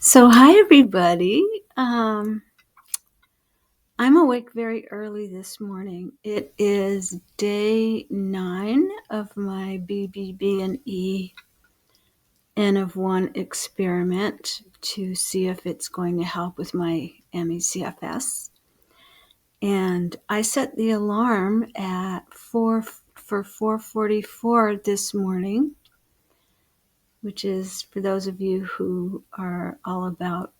So, hi everybody. I'm awake very early this morning. It is day 9 of my BBB&E N of 1 experiment to see if it's going to help with my ME/CFS. And I set the alarm at 4:44 this morning, which is for those of you who are all about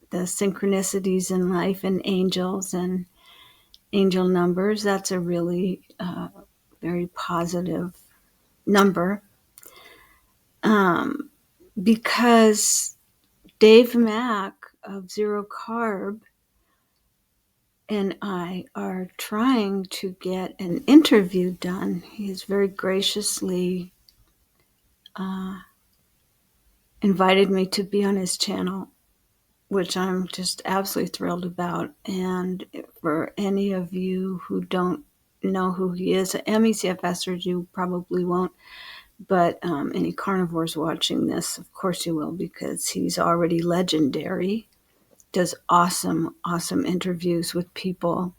the synchronicities in life and angels and angel numbers. That's a really very positive number because Dave Mack of Zero Carb and I are trying to get an interview done. He's very graciously invited me to be on his channel, which I'm just absolutely thrilled about. And for any of you who don't know who he is, ME/CFSers, you probably won't, but any carnivores watching this, of course you will, because he's already legendary. Does awesome interviews with people.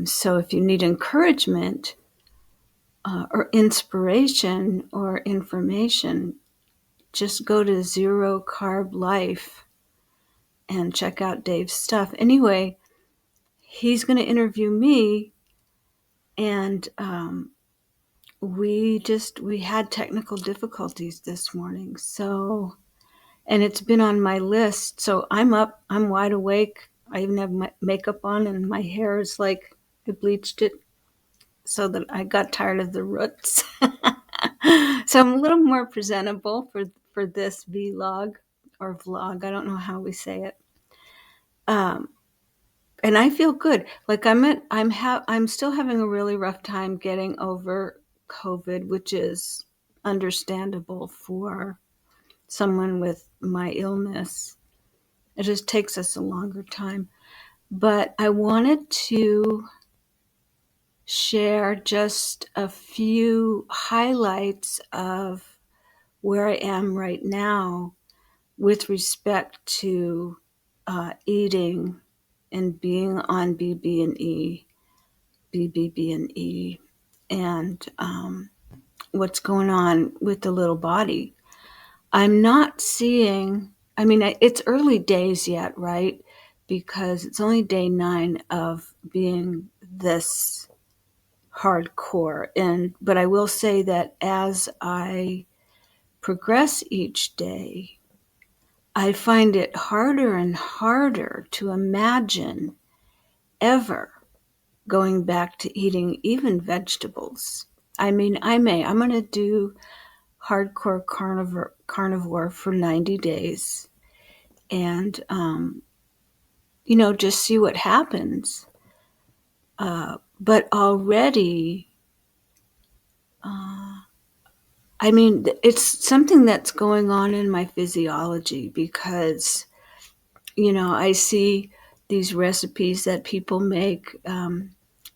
So if you need encouragement or inspiration or information, just go to Zero Carb Life and check out Dave's stuff. Anyway, he's going to interview me, and we had technical difficulties this morning. So, and it's been on my list. So I'm up, I'm wide awake. I even have my makeup on, and my hair is like, I bleached it so that I got tired of the roots. So I'm a little more presentable for this vlog or vlog. I don't know how we say it. And I feel good. Like I'm still having a really rough time getting over COVID, which is understandable for someone with my illness. It just takes us a longer time. But I wanted to share just a few highlights of where I am right now with respect to eating and being on BBB&E, and what's going on with the little body. I'm not seeing, I mean, it's early days yet, right? Because it's only day 9 of being this hardcore. But I will say that as I progress each day, I find it harder and harder to imagine ever going back to eating even vegetables. I mean, I'm going to do hardcore carnivore for 90 days and, just see what happens. But already, I mean, it's something that's going on in my physiology because, I see these recipes that people make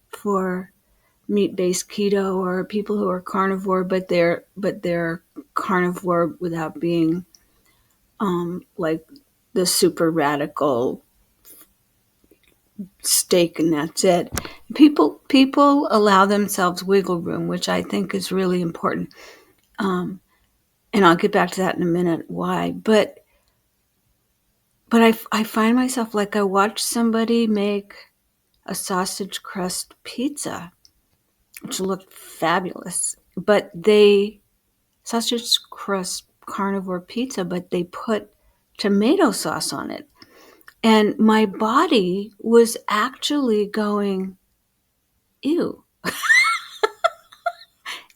for meat-based keto or people who are carnivore, but they're carnivore without being like the super radical steak and that's it. People allow themselves wiggle room, which I think is really important. And I'll get back to that in a minute. Why? But I find myself like I watched somebody make a sausage crust pizza, which looked fabulous. But sausage crust carnivore pizza, but they put tomato sauce on it. And my body was actually going, ew,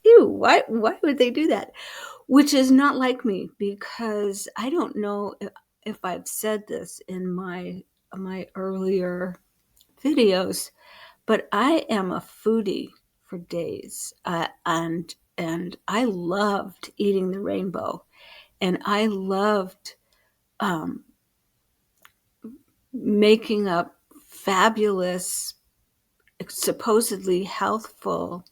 ew, why would they do that? Which is not like me, because I don't know if I've said this in my earlier videos, but I am a foodie for days, and I loved eating the rainbow, and I loved making up fabulous, supposedly healthful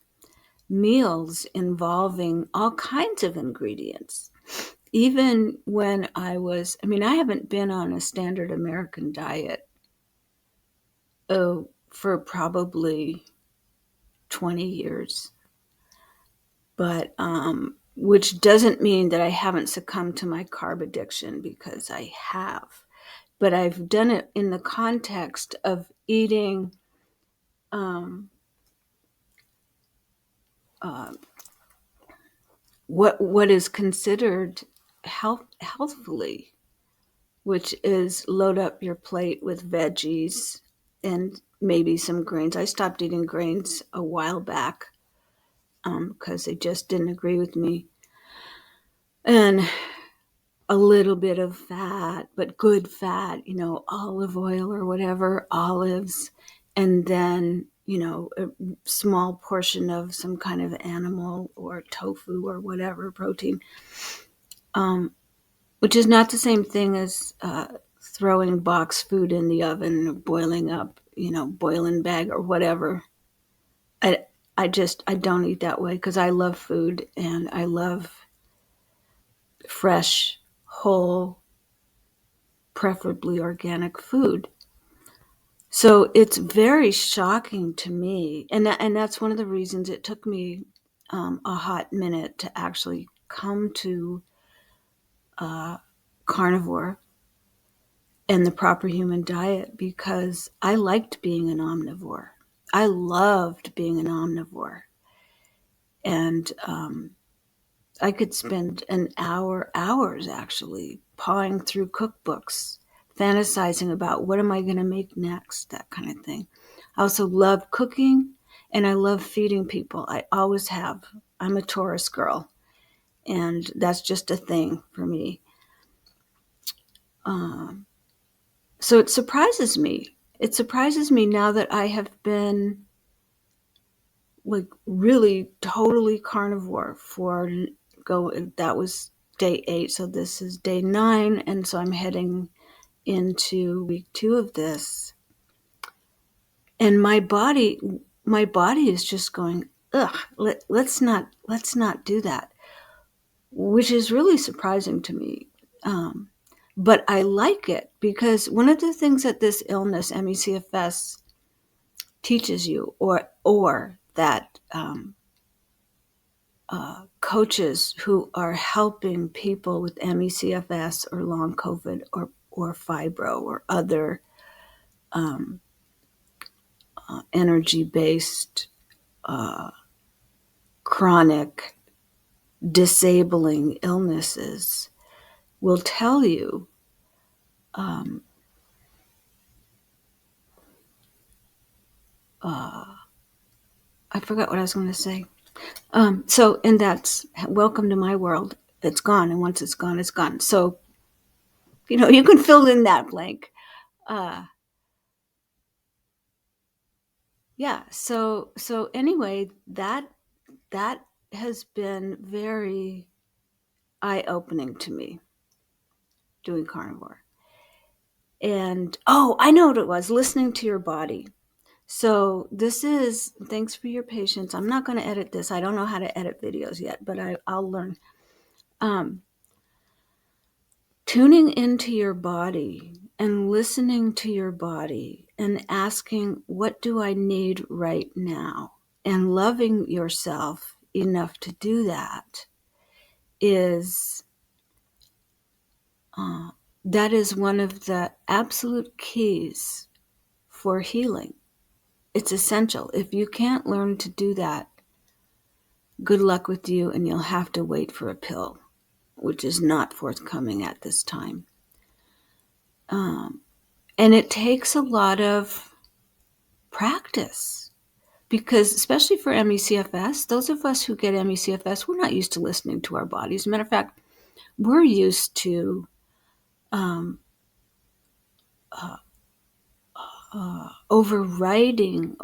meals involving all kinds of ingredients. even when I haven't been on a standard American diet for probably 20 years, but which doesn't mean that I haven't succumbed to my carb addiction, because I have. But I've done it in the context of eating uh, what is considered healthfully, which is load up your plate with veggies and maybe some grains. I stopped eating grains a while back because they just didn't agree with me. And a little bit of fat, but good fat, olive oil or whatever, olives, and then, a small portion of some kind of animal or tofu or whatever protein, which is not the same thing as throwing box food in the oven or boiling up, boiling bag or whatever. I, I don't eat that way because I love food and I love fresh, whole, preferably organic food. So it's very shocking to me, and that's one of the reasons it took me a hot minute to actually come to carnivore and the proper human diet, because I liked being an omnivore. I loved being an omnivore, and I could spend hours actually, pawing through cookbooks, fantasizing about what am I going to make next, that kind of thing. I also love cooking and I love feeding people. I always have. I'm a Taurus girl, and that's just a thing for me. So it surprises me. It surprises me now that I have been like really totally carnivore that was day 8, so this is day 9, and so I'm heading into week 2 of this, and my body is just going, ugh, let's not do that, which is really surprising to me. But I like it, because one of the things that this illness, ME/CFS, teaches you, or that coaches who are helping people with ME/CFS or long COVID or fibro or other energy-based chronic disabling illnesses will tell you I forgot what I was going to say. And that's welcome to my world. It's gone, and once it's gone, it's gone. So, you can fill in that blank. Uh, yeah. So anyway, that has been very eye-opening to me, doing carnivore. And I know what it was, listening to your body. So thanks for your patience. I'm not going to edit this. I don't know how to edit videos yet, but I'll learn. Um, Tuning into your body and listening to your body and asking, what do I need right now? And loving yourself enough to do that is that is one of the absolute keys for healing. It's essential. If you can't learn to do that, good luck with you, and you'll have to wait for a pill, which is not forthcoming at this time. And it takes a lot of practice, because especially for ME/CFS, those of us who get ME/CFS, we're not used to listening to our bodies. As a matter of fact, we're used to overriding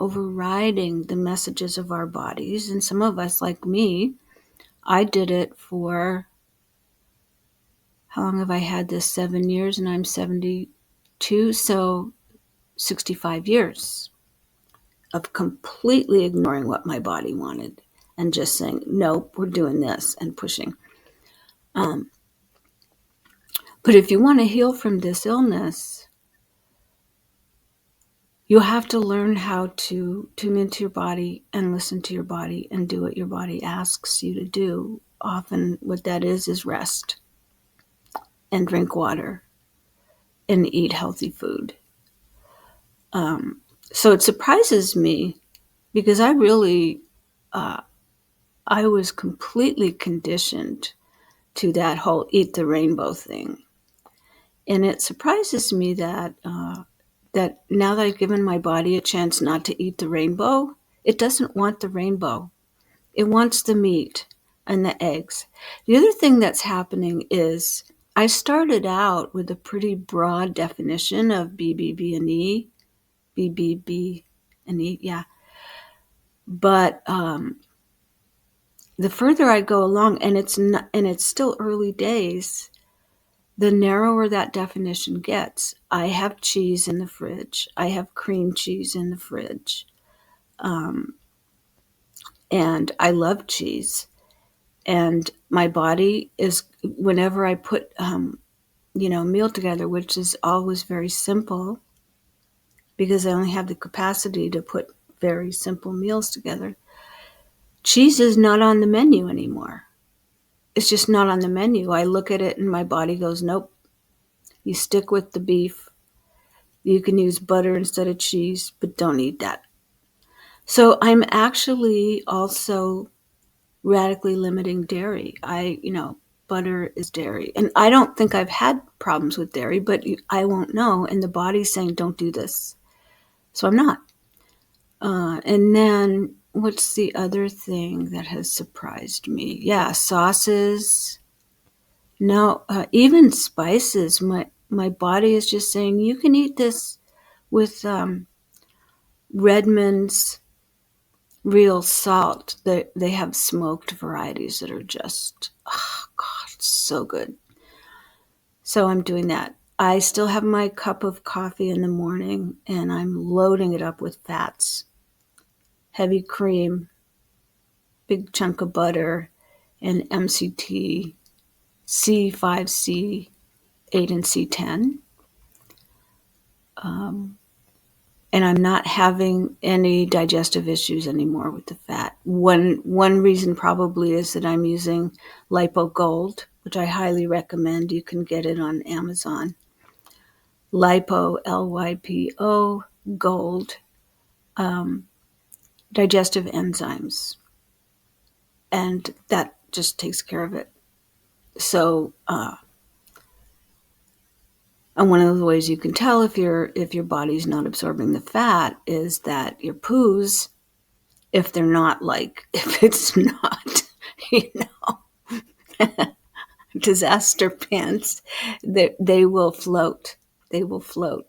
the messages of our bodies. And some of us, like me, I did it for, how long have I had this? 7 years, and I'm 72, so 65 years of completely ignoring what my body wanted and just saying, nope, we're doing this, and pushing. But if you want to heal from this illness, you have to learn how to tune into your body and listen to your body and do what your body asks you to do. Often what that is rest and drink water and eat healthy food. So it surprises me because I really, I was completely conditioned to that whole eat the rainbow thing. And it surprises me that that now that I've given my body a chance not to eat the rainbow, it doesn't want the rainbow. It wants the meat and the eggs. The other thing that's happening is I started out with a pretty broad definition of BBB&E, BBB&E, yeah. But the further I go along, and it's still early days, the narrower that definition gets. I have cheese in the fridge. I have cream cheese in the fridge. And I love cheese. And my body is, whenever I put, meal together, which is always very simple, because I only have the capacity to put very simple meals together, cheese is not on the menu anymore. It's just not on the menu. I look at it and my body goes, nope, you stick with the beef. You can use butter instead of cheese, but don't eat that. So I'm actually also radically limiting dairy. Butter is dairy. And I don't think I've had problems with dairy, but I won't know. And the body's saying, don't do this. So I'm not. And then what's the other thing that has surprised me? Yeah, sauces. No, even spices. My body is just saying, you can eat this with Redmond's real salt. They have smoked varieties that are just, oh God, so good. So I'm doing that. I still have my cup of coffee in the morning and I'm loading it up with fats, heavy cream, big chunk of butter, and MCT, C5, C8, and C10. And I'm not having any digestive issues anymore with the fat. One reason probably is that I'm using Lipo Gold, which I highly recommend. You can get it on Amazon. Lipo, Lypo, Gold, digestive enzymes, and that just takes care of it. So, and one of the ways you can tell if your body's not absorbing the fat is that your poos, if it's not, you know, disaster pants, they will float. They will float.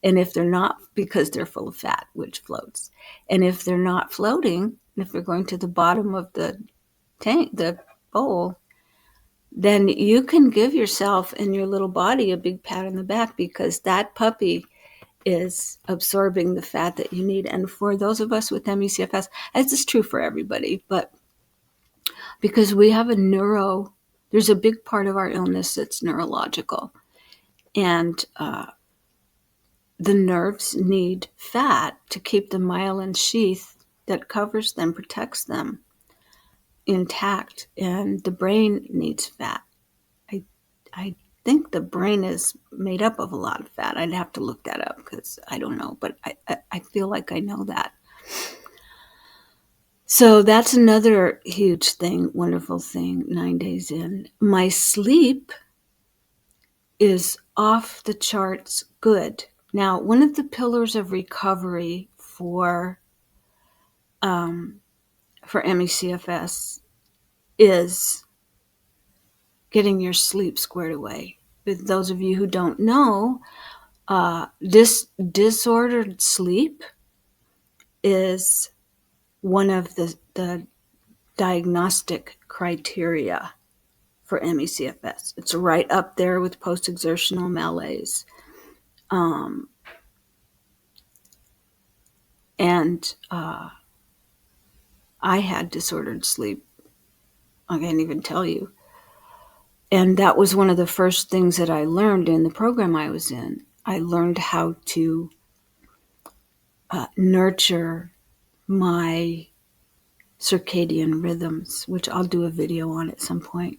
And if they're not, because they're full of fat, which floats. And if they're not floating, if they're going to the bottom of the tank, the bowl, then you can give yourself and your little body a big pat on the back because that puppy is absorbing the fat that you need. And for those of us with ME/CFS, this is true for everybody, but because we have there's a big part of our illness that's neurological. And the nerves need fat to keep the myelin sheath that covers them, protects them intact. And the brain needs fat. I think the brain is made up of a lot of fat. I'd have to look that up because I don't know, but I feel like I know that. So that's another huge thing, wonderful thing, 9 days in. My sleep is off the charts good. Now, one of the pillars of recovery for ME/CFS is getting your sleep squared away. With those of you who don't know, this disordered sleep is one of the diagnostic criteria for ME/CFS. It's right up there with post-exertional malaise. And I had disordered sleep. I can't even tell you. And that was one of the first things that I learned in the program I was in. I learned how to nurture my circadian rhythms, which I'll do a video on at some point.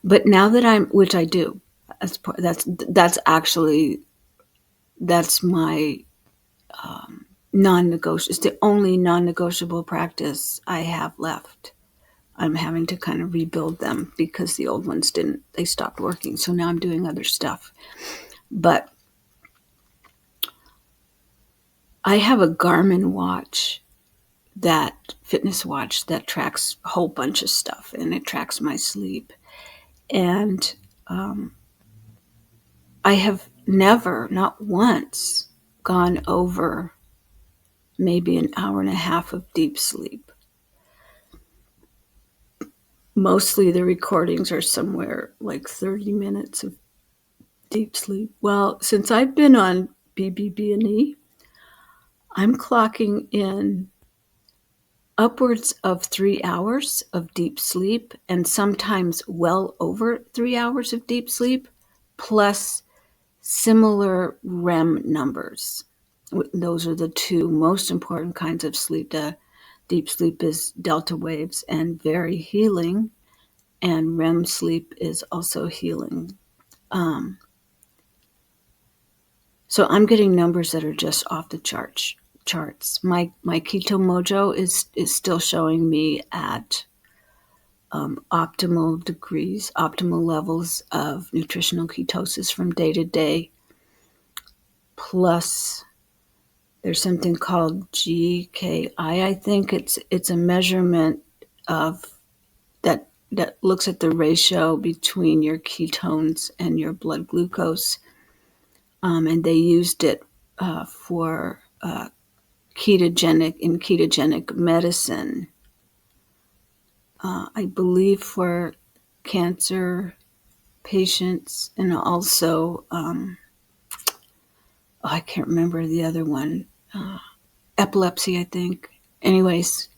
But now that which I do, that's actually, that's my non-negotiable. It's the only non-negotiable practice I have left. I'm having to kind of rebuild them because the old ones didn't. They stopped working. So now I'm doing other stuff. But I have a Garmin watch, that fitness watch that tracks a whole bunch of stuff, and it tracks my sleep. And I have never, not once, gone over maybe an hour and a half of deep sleep. Mostly the recordings are somewhere like 30 minutes of deep sleep. Well, since I've been on BBB&E, I'm clocking in upwards of 3 hours of deep sleep, and sometimes well over 3 hours of deep sleep, plus similar REM numbers. Those are the two most important kinds of sleep. Deep sleep is delta waves and very healing, and REM sleep is also healing. So I'm getting numbers that are just off the charts. My Keto Mojo is still showing me at optimal degrees, optimal levels of nutritional ketosis from day to day. Plus, there's something called GKI. I think it's a measurement of that looks at the ratio between your ketones and your blood glucose, and they used it for ketogenic medicine. I believe for cancer patients, and also I can't remember the other one, epilepsy, I think. Anyways,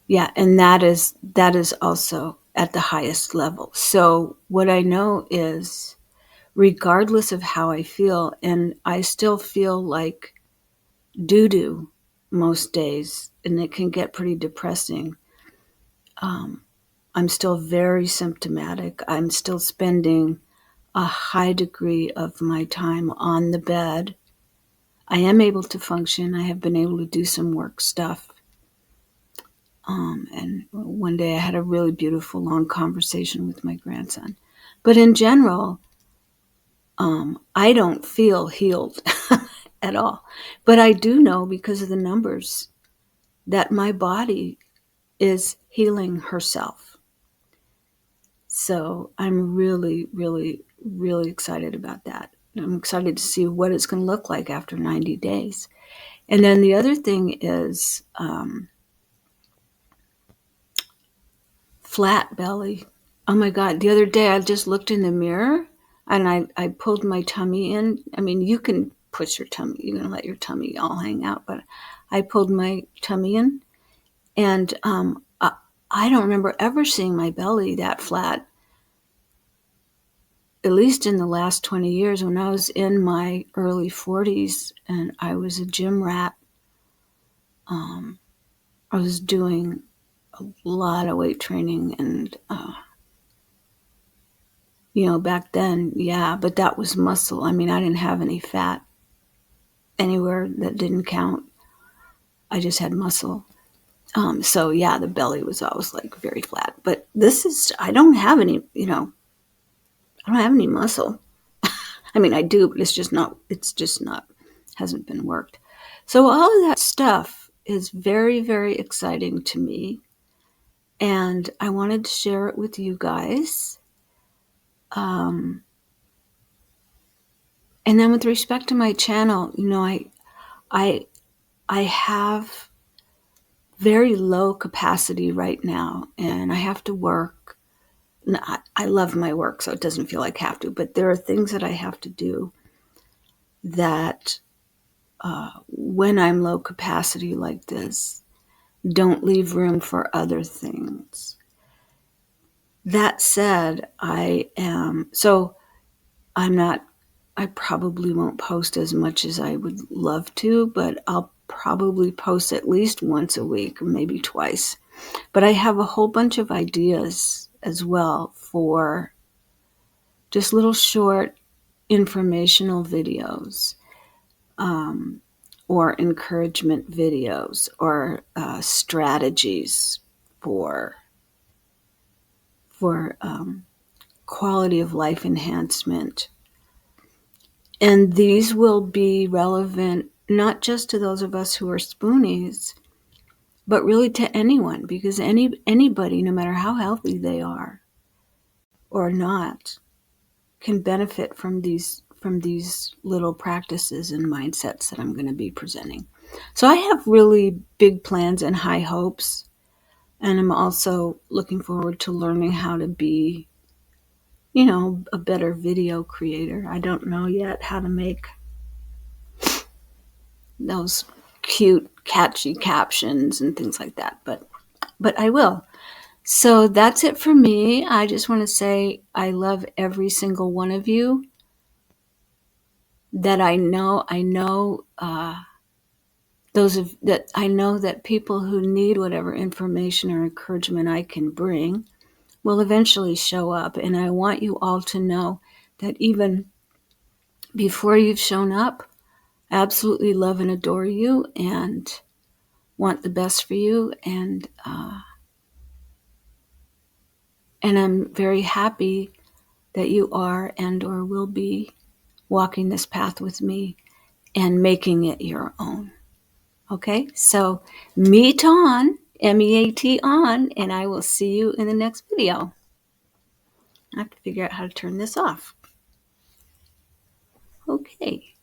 yeah, and that is also at the highest level. So what I know is, regardless of how I feel, and I still feel like doo-doo most days, and it can get pretty depressing. I'm still very symptomatic. I'm still spending a high degree of my time on the bed. I am able to function. I have been able to do some work stuff. And one day I had a really beautiful long conversation with my grandson. But in general, I don't feel healed at all. But I do know, because of the numbers, that my body is healing herself. So I'm really, really, really excited about that. I'm excited to see what it's going to look like after 90 days. And then the other thing is flat belly. Oh my God. The other day I just looked in the mirror and I pulled my tummy in. I mean, you can push your tummy, you can let your tummy all hang out, but I pulled my tummy in, and I don't remember ever seeing my belly that flat, at least in the last 20 years. When I was in my early 40s and I was a gym rat, I was doing a lot of weight training, and back then, yeah, but that was muscle. I mean, I didn't have any fat anywhere that didn't count. I just had muscle. So yeah, the belly was always like very flat. But I don't have any, I don't have any muscle. I mean, I do, but it's just not, hasn't been worked. So all of that stuff is very, very exciting to me. And I wanted to share it with you guys. And then with respect to my channel, I have very low capacity right now, and I have to work. I love my work, so it doesn't feel like I have to, but there are things that I have to do that when I'm low capacity like this, don't leave room for other things. That said, I probably won't post as much as I would love to, but I'll probably post at least once a week or maybe twice. But I have a whole bunch of ideas as well for just little short informational videos, or encouragement videos, or strategies for for quality of life enhancement. And these will be relevant not just to those of us who are spoonies, but really to anyone, because anybody, no matter how healthy they are or not, can benefit from these little practices and mindsets that I'm going to be presenting. So I have really big plans and high hopes, and I'm also looking forward to learning how to be, a better video creator. I don't know yet how to make those cute, catchy captions and things like that, but I will. So that's it for me. I just want to say I love every single one of you that I know. I know that people who need whatever information or encouragement I can bring will eventually show up. And I want you all to know that even before you've shown up, I absolutely love and adore you and want the best for you. And I'm very happy that you are and or will be walking this path with me and making it your own. Okay, so meet on, MEAT on, and I will see you in the next video. I have to figure out how to turn this off. Okay.